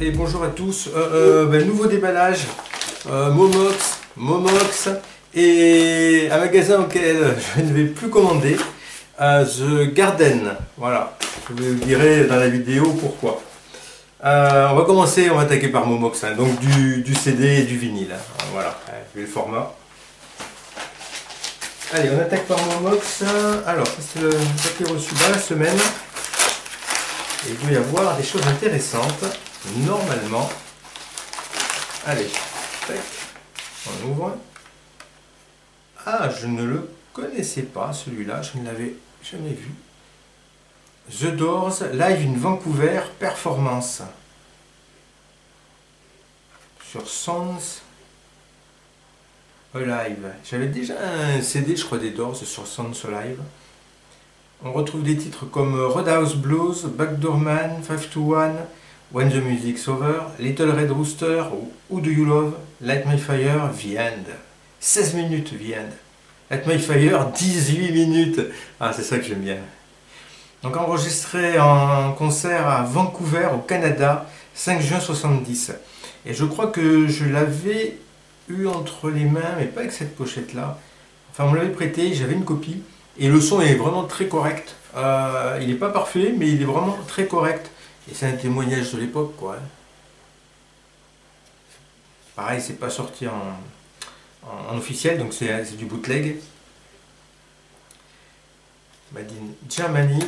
Et bonjour à tous. Nouveau déballage, Momox et un magasin auquel je ne vais plus commander, The Garden. Voilà, je vous dirai dans la vidéo pourquoi. On va commencer, on va attaquer par Momox, hein, donc du CD et du vinyle. Hein, voilà, vu le format. Allez, on attaque par Momox. Alors, c'est le papier reçu dans la semaine. Et il doit y avoir des choses intéressantes, normalement. Allez, tac, on ouvre. Ah, je ne le connaissais pas, celui-là, je ne l'avais jamais vu. The Doors, live in Vancouver, performance. Sur Sounds Alive. J'avais déjà un CD, je crois, des Doors sur Sounds Alive. On retrouve des titres comme Roadhouse Blues, Backdoor Man, 521, When the Music's Over, Little Red Rooster, Who Do You Love, Light My Fire, The End. 16 minutes, The End. Light My Fire, 18 minutes. Ah, c'est ça que j'aime bien. Donc enregistré en concert à Vancouver, au Canada, 5 juin 70. Et je crois que je l'avais eu entre les mains, mais pas avec cette pochette-là. Enfin, on me l'avait prêté, j'avais une copie. Et le son est vraiment très correct. Il n'est pas parfait, mais il est vraiment très correct. Et c'est un témoignage de l'époque, quoi. Pareil, c'est pas sorti en officiel, donc c'est du bootleg. Made in Germany.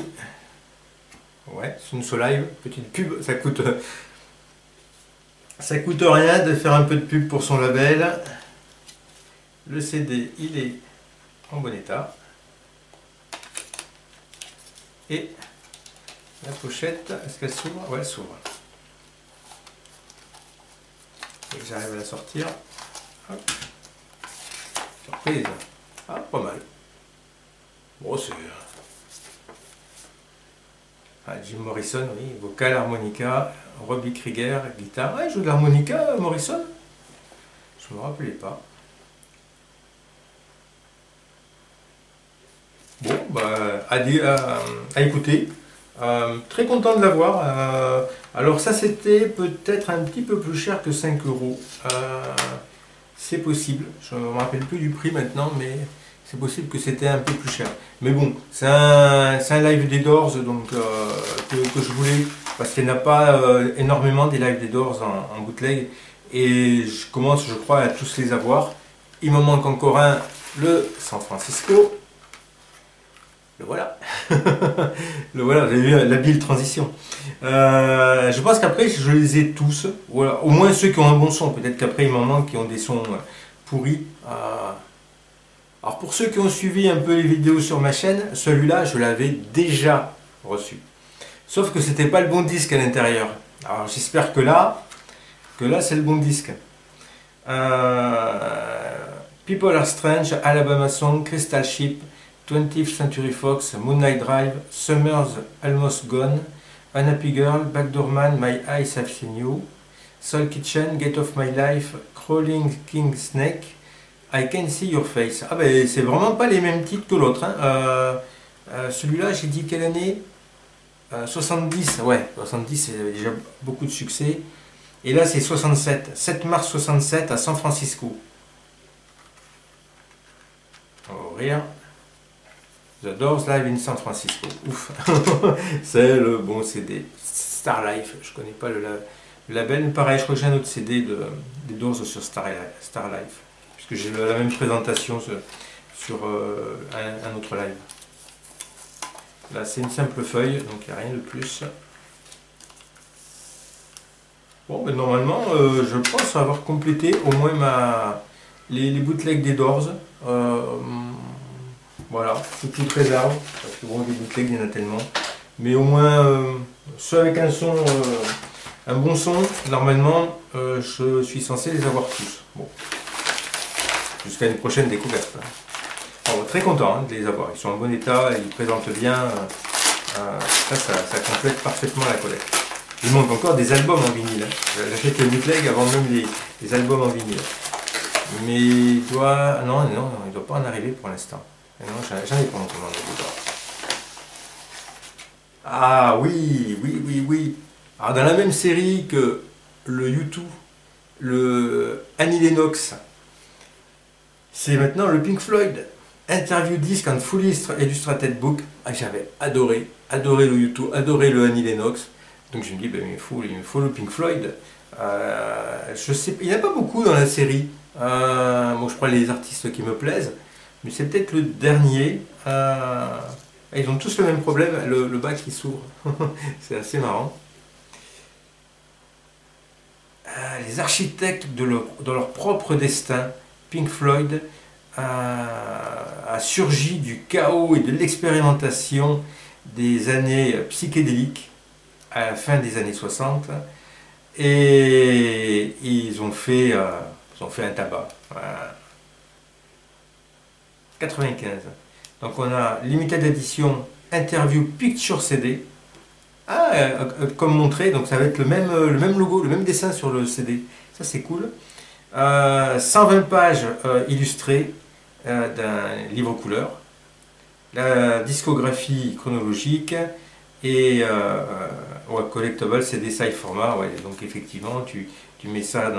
Ouais, Sounds Alive, petite pub, ça coûte rien de faire un peu de pub pour son label. Le CD, il est en bon état. Et la pochette, est-ce qu'elle s'ouvre? Ouais, elle s'ouvre. Et j'arrive à la sortir. Hop. Surprise. Ah, pas mal. Bon, c'est... Ah, Jim Morrison, oui, vocal, harmonica, Robbie Krieger, guitare. Ah, il joue de l'harmonica, Morrison? Je ne me rappelais pas. Bon, bah, à écouter. Très content de l'avoir. Alors ça, c'était peut-être un petit peu plus cher que 5 €. C'est possible. Je ne me rappelle plus du prix maintenant, mais c'est possible que c'était un peu plus cher. Mais bon, c'est un live des Doors donc, que je voulais, parce qu'il n'y en a pas énormément des lives des Doors en bootleg. Et je commence, je crois, à tous les avoir. Il me manque encore un, le San Francisco. Le voilà. Le voilà, vous avez vu l'habile transition. Je pense qu'après je les ai tous, voilà. Au moins ceux qui ont un bon son. Peut-être qu'après il m'en manque qui ont des sons pourris. Alors pour ceux qui ont suivi un peu les vidéos sur ma chaîne, celui-là je l'avais déjà reçu. Sauf que c'était pas le bon disque à l'intérieur. Alors j'espère que là c'est le bon disque. People Are Strange, Alabama Song, Crystal Ship, 20th Century Fox, Moonlight Drive, Summer's Almost Gone, Unhappy Girl, Backdoor Man, My Eyes Have Seen You, Soul Kitchen, Gate of My Life, Crawling King Snake, I Can See Your Face. Ah ben c'est vraiment pas les mêmes titres que l'autre. Hein. Celui-là, j'ai dit quelle année? 70, ouais, 70 c'est déjà beaucoup de succès. Et là c'est 67, 7 mars 67 à San Francisco. On va ouvrir. The Doors Live in San Francisco. Ouf. C'est le bon CD. Star Life. Je connais pas le label. Pareil, je crois que j'ai un autre CD des Doors sur Star Life. Puisque j'ai la même présentation sur un autre live. Là, c'est une simple feuille, donc il n'y a rien de plus. Bon, ben, normalement, je pense avoir complété au moins les bootlegs des Doors. Voilà, sous toute réserve, parce que bon, des bootlegs, il y en a tellement. Mais au moins, ceux avec un son, un bon son, normalement, je suis censé les avoir tous. Bon. Jusqu'à une prochaine découverte. Alors, très content hein, de les avoir. Ils sont en bon état, ils présentent bien. Ça complète parfaitement la collecte. Il manque encore des albums en vinyle. J'achète les bootlegs avant même les albums en vinyle. Mais il doit... Non, il ne doit pas en arriver pour l'instant. Non, j'en ai pas en commande. Ah oui. Alors dans la même série que le U2, le Annie Lennox, c'est maintenant le Pink Floyd. Interview disc and fully illustrated book. Ah, j'avais adoré le U2, adoré le Annie Lennox. Donc je me dis, ben, il me faut le Pink Floyd. Je sais, il n'y en a pas beaucoup dans la série. Bon, je prends les artistes qui me plaisent, mais c'est peut-être le dernier. Ils ont tous le même problème, le bas qui s'ouvre. C'est assez marrant. Les architectes de leur propre destin, Pink Floyd a surgi du chaos et de l'expérimentation des années psychédéliques à la fin des années 60 et ils ont fait un tabac. 95. Donc on a limited edition interview picture CD. Comme montré, donc ça va être le même logo, le même dessin sur le CD. Ça c'est cool. 120 pages illustrées d'un livre couleur. La discographie chronologique et ouais, collectible, CD size format. Ouais, donc effectivement, tu mets ça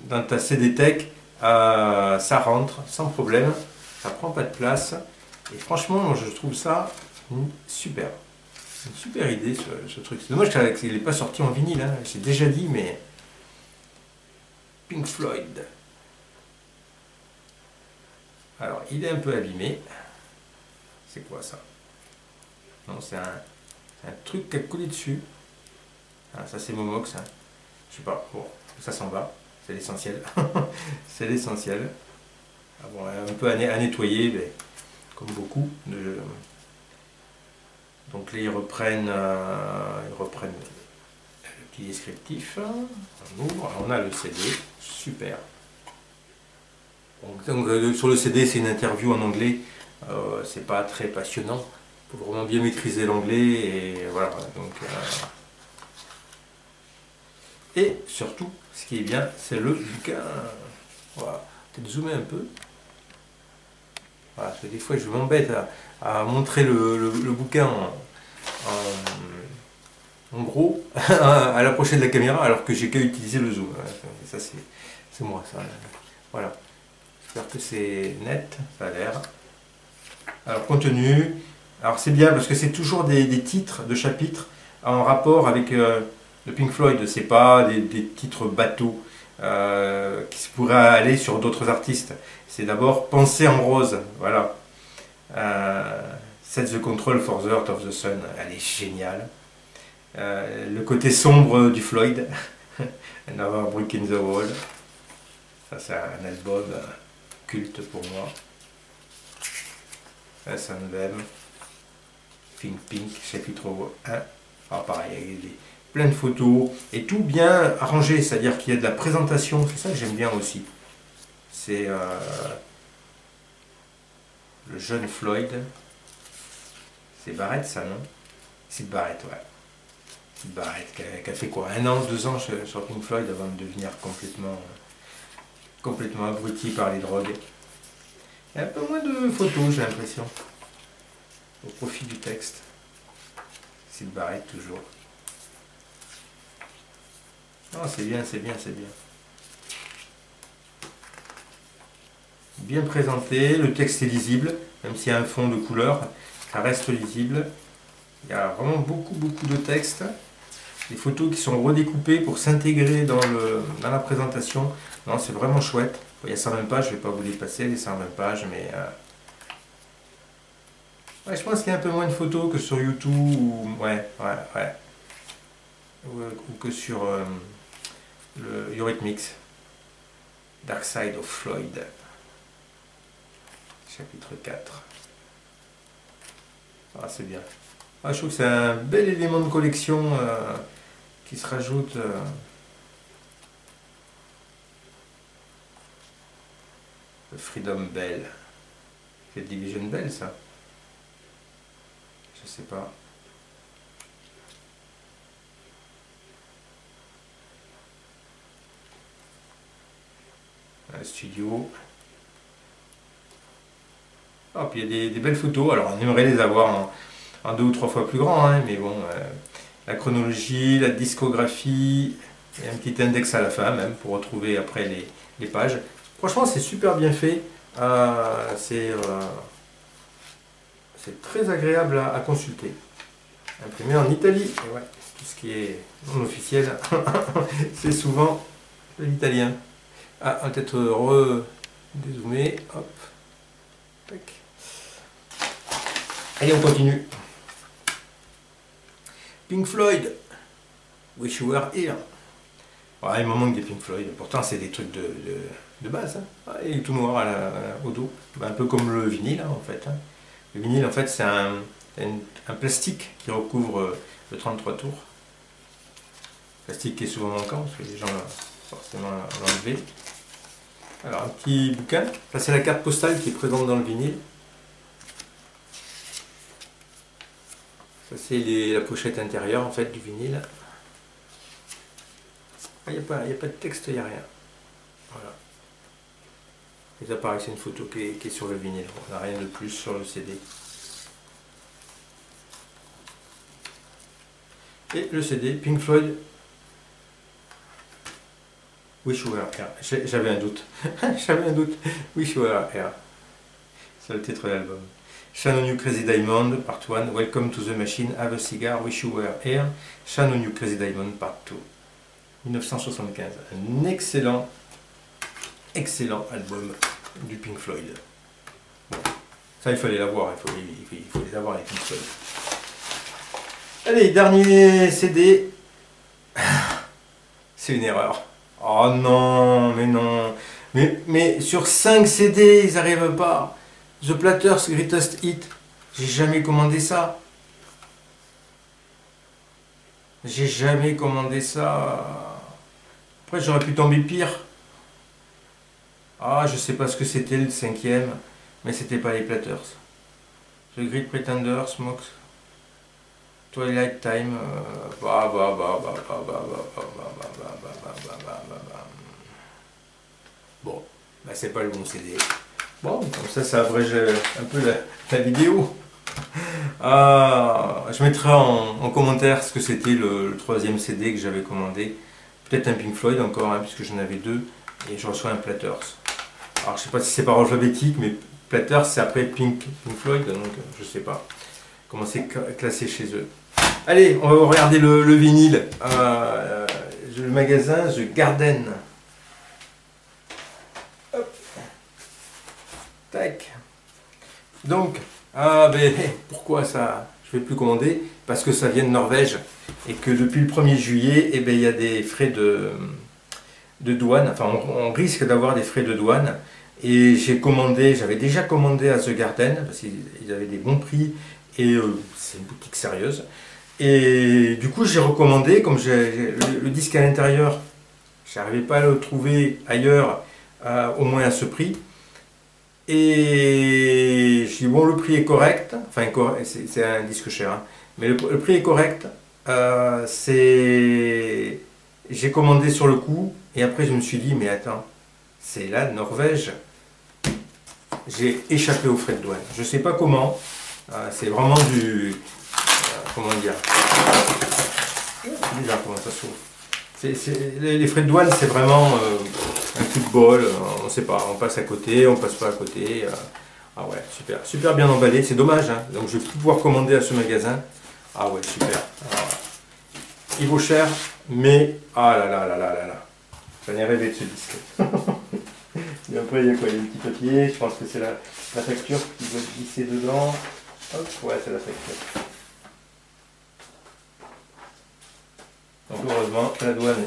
dans ta CD Tech, ça rentre sans problème, ça prend pas de place. Et franchement, moi, je trouve ça super. Une super idée ce truc. C'est dommage qu'il n'est pas sorti en vinyle, hein. J'ai déjà dit, mais Pink Floyd. Alors, il est un peu abîmé. C'est quoi ça? Non, c'est un truc qui a collé dessus. Ah, ça c'est Momox. Hein. Je sais pas. Bon, ça s'en va. C'est l'essentiel. C'est l'essentiel. Ah bon, un peu à nettoyer, mais comme beaucoup. Donc là, ils reprennent le petit descriptif. On ouvre. On a le CD. Super. Donc, sur le CD, c'est une interview en anglais. C'est pas très passionnant. Il faut vraiment bien maîtriser l'anglais. Et voilà. Donc, et surtout, ce qui est bien, c'est le bouquin. Voilà. Peut-être zoomer un peu. Voilà, parce que des fois, je m'embête à montrer le bouquin en gros à l'approcher de la caméra alors que j'ai qu'à utiliser le zoom. Ça, c'est moi. Ça. Voilà. J'espère que c'est net, ça a l'air. Alors, contenu. Alors, c'est bien parce que c'est toujours des titres de chapitres en rapport avec le Pink Floyd. C'est pas des titres bateaux qui pourraient aller sur d'autres artistes. C'est d'abord Penser en rose. Voilà. Set the Control for the Heart of the Sun. Elle est géniale. Le côté sombre du Floyd. Another Brick in the Wall. Ça, c'est un album culte pour moi. S&M, Pink, chapitre 1. Alors pareil, il y a plein de photos et tout bien arrangé, c'est-à-dire qu'il y a de la présentation, c'est ça que j'aime bien aussi. C'est le jeune Floyd. C'est Barrett ça, non? C'est Barrett, ouais. C'est Barrett qui a fait quoi? 1 an, 2 ans sur Pink Floyd avant de devenir complètement abruti par les drogues. Il y a un peu moins de photos, j'ai l'impression. Au profit du texte. C'est Barrett toujours. Oh, c'est bien, c'est bien, c'est bien. Bien présenté, le texte est lisible, même s'il y a un fond de couleur, ça reste lisible. Il y a vraiment beaucoup de texte. Des photos qui sont redécoupées pour s'intégrer dans la présentation. Non, c'est vraiment chouette. Il y a 120 pages, je ne vais pas vous les passer, les 120 pages, mais... Ouais, je pense qu'il y a un peu moins de photos que sur YouTube, ou... ouais. Ou que sur le Eurythmics. Dark Side of Floyd. Chapitre 4. Ah, c'est bien. Ah, je trouve que c'est un bel élément de collection qui se rajoute... le Freedom Bell. C'est Division Bell, ça? Je sais pas. Un studio. Ah, puis il y a des belles photos. Alors, on aimerait les avoir en 2 ou 3 fois plus grand, hein, mais bon, la chronologie, la discographie, et un petit index à la fin même pour retrouver après les pages. Franchement, c'est super bien fait. C'est très agréable à consulter. Imprimé en Italie. Et ouais, tout ce qui est non officiel, c'est souvent de l'italien. Ah, on va peut-être redézoomer. Hop. Tac. Allez, on continue. Pink Floyd. Wish You Were Here. Il me manque des Pink Floyd. Pourtant, c'est des trucs de base. Hein. Ah, il est tout noir au dos. Un peu comme le vinyle, hein, en fait. Hein. Le vinyle, en fait, c'est un plastique qui recouvre le 33 tours. Plastique qui est souvent manquant, parce que les gens forcément l'ont enlevé. Alors, un petit bouquin. Ça, c'est la carte postale qui est présente dans le vinyle. Ça, c'est la pochette intérieure, en fait, du vinyle. Il n'y a pas de texte, il n'y a rien. Voilà. Et ça, pareil, c'est une photo qui est sur le vinyle. On n'a rien de plus sur le CD. Et le CD, Pink Floyd, Wish You Were Here. J'avais un doute. J'avais un doute. Wish You Were Here. C'est le titre de l'album. Shine on You Crazy Diamond, Part 1. Welcome to the Machine, Have a Cigar, Wish You Were Here. Shine on You Crazy Diamond, Part 2. 1975. Un excellent album du Pink Floyd. Bon, ça, il fallait l'avoir. Il faut les avoir, les Pink Floyd. Allez, dernier CD. C'est une erreur. Oh non, mais non. Mais sur 5 CD, ils n'arrivent pas. The Platters Greatest Hit. J'ai jamais commandé ça. J'ai jamais commandé ça. Après, j'aurais pu tomber pire. Ah, je sais pas ce que c'était le 5e, mais c'était pas les Platters. The Great Pretender, Smokes. Twilight Time, bon, bah c'est pas le bon CD. Bon, comme ça abrège un peu la vidéo. Je mettrai en commentaire ce que c'était le 3e CD que j'avais commandé. Peut-être un Pink Floyd encore, hein, puisque j'en avais 2. Et je reçois un Platters. Alors je sais pas si c'est par alphabétique, mais Platters c'est après Pink Floyd, donc je sais pas comment c'est classé chez eux. Allez, on va regarder le vinyle. Le magasin The Garden. Hop. Tac. Donc, pourquoi ça je ne vais plus commander? Parce que ça vient de Norvège et que depuis le 1er juillet, il y a des frais de douane. Enfin, on risque d'avoir des frais de douane. Et j'avais déjà commandé à The Garden parce qu'ils avaient des bons prix et c'est une boutique sérieuse. Et du coup, j'ai recommandé, comme le disque à l'intérieur, je n'arrivais pas à le trouver ailleurs, au moins à ce prix. Et je dis, bon, le prix est correct, enfin, c'est un disque cher, hein, mais le prix est correct. J'ai commandé sur le coup, et après, je me suis dit, mais attends, c'est la Norvège. J'ai échappé aux frais de douane. Je ne sais pas comment, c'est vraiment du... comment dire, c'est bizarre comment ça s'ouvre. Les frais de douane, c'est vraiment un coup de bol, on ne sait pas, on passe à côté, on passe pas à côté. Ah ouais, super bien emballé, c'est dommage, hein. Donc je vais pouvoir commander à ce magasin. Ah ouais, super. Alors, il vaut cher, mais ah là, j'en ai rêvé de ce disque. Et après, il y a quoi? Il y a un petit papier, je pense que c'est la facture qui doit glisser dedans. Hop, ouais, c'est la facture. Donc heureusement, la douane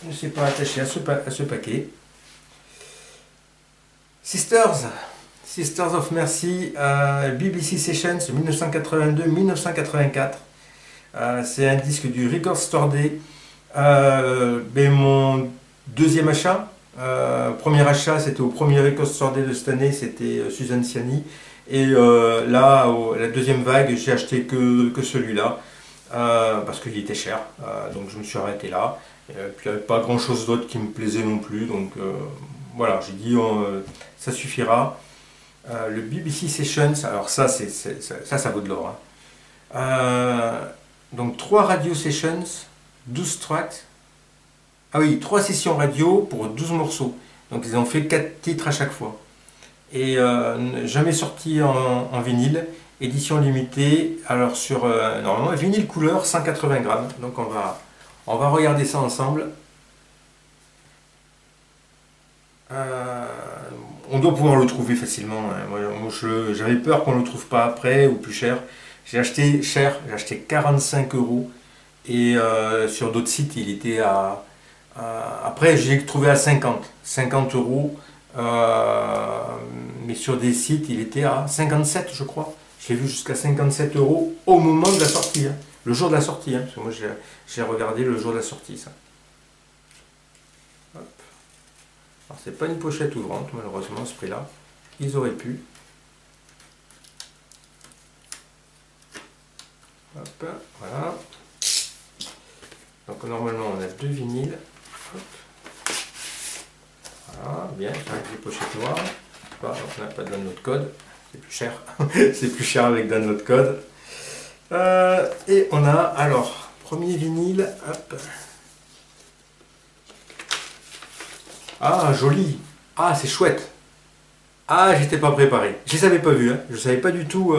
ne s'est pas attachée à ce paquet. Sisters of Mercy, BBC Sessions 1982-1984. C'est un disque du Record Store Day. Mon deuxième achat, premier achat, c'était au premier Record Store Day de cette année, c'était Suzanne Ciani. Et là, la deuxième vague, j'ai acheté que celui-là. Parce qu'il était cher, donc je me suis arrêté là. Puis il n'y avait pas grand chose d'autre qui me plaisait non plus, donc voilà, j'ai dit ça suffira. Le BBC Sessions, alors ça vaut de l'or. Hein. Donc 3 radio sessions, 12 tracks. Ah oui, 3 sessions radio pour 12 morceaux. Donc ils ont fait 4 titres à chaque fois. Et jamais sorti en vinyle. Édition limitée. Alors sur normalement vinyle couleur 180 grammes. Donc on va regarder ça ensemble. On doit pouvoir le trouver facilement. Hein. Moi j'avais peur qu'on ne le trouve pas après ou plus cher. J'ai acheté cher, j'ai acheté 45 € et sur d'autres sites il était après j'ai trouvé à 50 €, mais sur des sites il était à 57 je crois. J'ai vu jusqu'à 57 € au moment de la sortie, hein. Le jour de la sortie, hein, parce que moi j'ai regardé le jour de la sortie ça. Hop. Alors c'est pas une pochette ouvrante malheureusement à ce prix là, ils auraient pu. Hop, voilà. Donc normalement on a 2 vinyles. Hop. Voilà, bien, avec les pochettes noires. Donc on n'a pas de download code, c'est plus cher. C'est plus cher avec download code. Et on a alors, premier vinyle, hop. Ah, joli. Ah, c'est chouette. Ah, j'étais pas préparé. Je les avais pas vus, hein. Je savais pas du tout.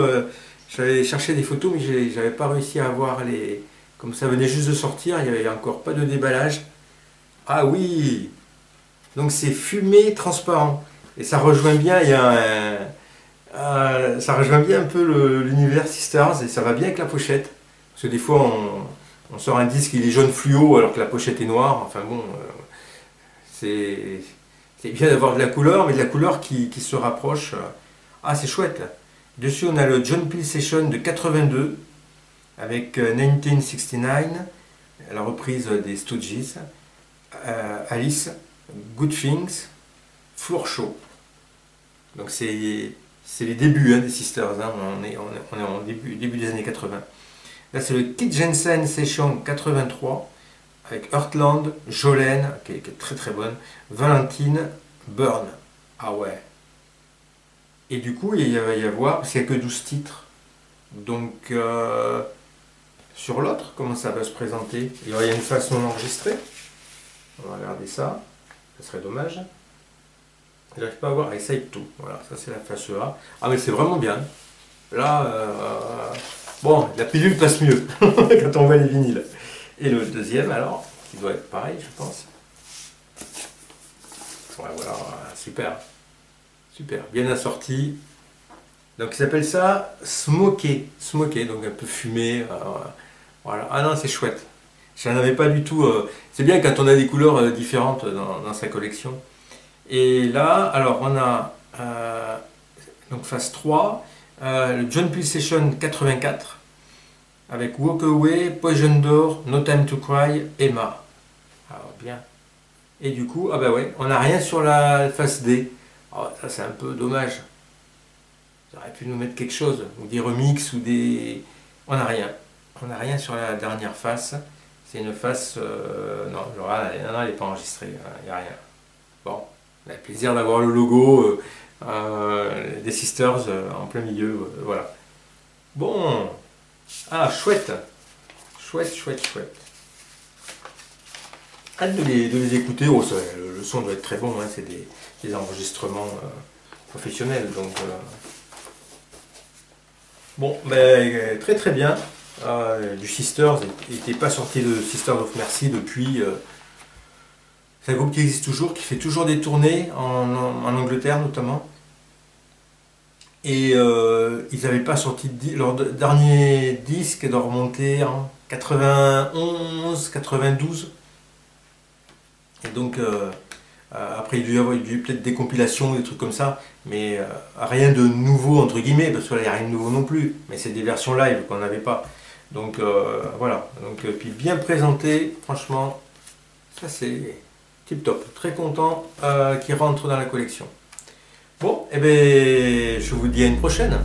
J'avais cherché des photos, mais j'avais pas réussi à voir les. Comme ça venait juste de sortir, il n'y avait encore pas de déballage. Ah oui. Donc c'est fumé transparent. Et ça rejoint bien, ça rejoint bien un peu l'univers Sisters et ça va bien avec la pochette. Parce que des fois on sort un disque, il est jaune fluo alors que la pochette est noire. Enfin bon, c'est bien d'avoir de la couleur, mais de la couleur qui se rapproche. Ah c'est chouette. Dessus on a le John Peel Session de 82 avec 1969, la reprise des Stooges, Alice, Good Things, Floor Show. Donc c'est les débuts hein, des Sisters, hein. On est en début des années 80. Là c'est le Kit Jensen Session 83 avec Heartland, Jolene, qui est très très bonne, Valentine, Burn. Ah ouais. Et du coup il va y avoir, parce qu'il n'y a que 12 titres, donc sur l'autre, comment ça va se présenter? Il y a une face non enregistrée. On va regarder ça, ça serait dommage. J'arrive pas à voir, essaye tout. Voilà, ça c'est la face A. Ah mais c'est vraiment bien. Là, bon, la pilule passe mieux quand on voit les vinyles. Et le deuxième alors, qui doit être pareil je pense. Ouais, voilà, super. Super, bien assorti. Donc il s'appelle ça Smoké. Smoké, donc un peu fumé. Voilà. Ah non, c'est chouette. Je n'en avais pas du tout. C'est bien quand on a des couleurs différentes dans sa collection. Et là, alors on a donc phase 3, le John Peel Session 84 avec Walk Away, Poison Door, No Time to Cry, Emma. Alors bien. Et du coup, ah bah ouais, on n'a rien sur la phase D. Oh, ça c'est un peu dommage. Ils auraient pu nous mettre quelque chose, ou des remixes, ou des. On n'a rien. On n'a rien sur la dernière face. C'est une face. Non, elle n'est pas enregistrée. Il n'y a rien. Bon, on a le plaisir d'avoir le logo des Sisters en plein milieu. Voilà. Bon. Ah, chouette. Chouette, chouette, chouette. Hâte de les écouter. Oh, le son doit être très bon. Hein. C'est des enregistrements professionnels. Donc. Bon, ben, très très bien. Du Sisters, il n'était pas sorti de Sisters of Mercy depuis. C'est un groupe qui existe toujours, qui fait toujours des tournées en Angleterre notamment. Et ils n'avaient pas sorti leur dernier disque doit remonter en 91, 92. Et donc après il y a eu peut-être des compilations, des trucs comme ça, mais rien de nouveau entre guillemets, parce que là il n'y a rien de nouveau non plus, mais c'est des versions live qu'on n'avait pas. Donc voilà, donc, puis bien présenté, franchement, ça c'est tip top, très content qu'il rentre dans la collection. Bon, et bien je vous dis à une prochaine.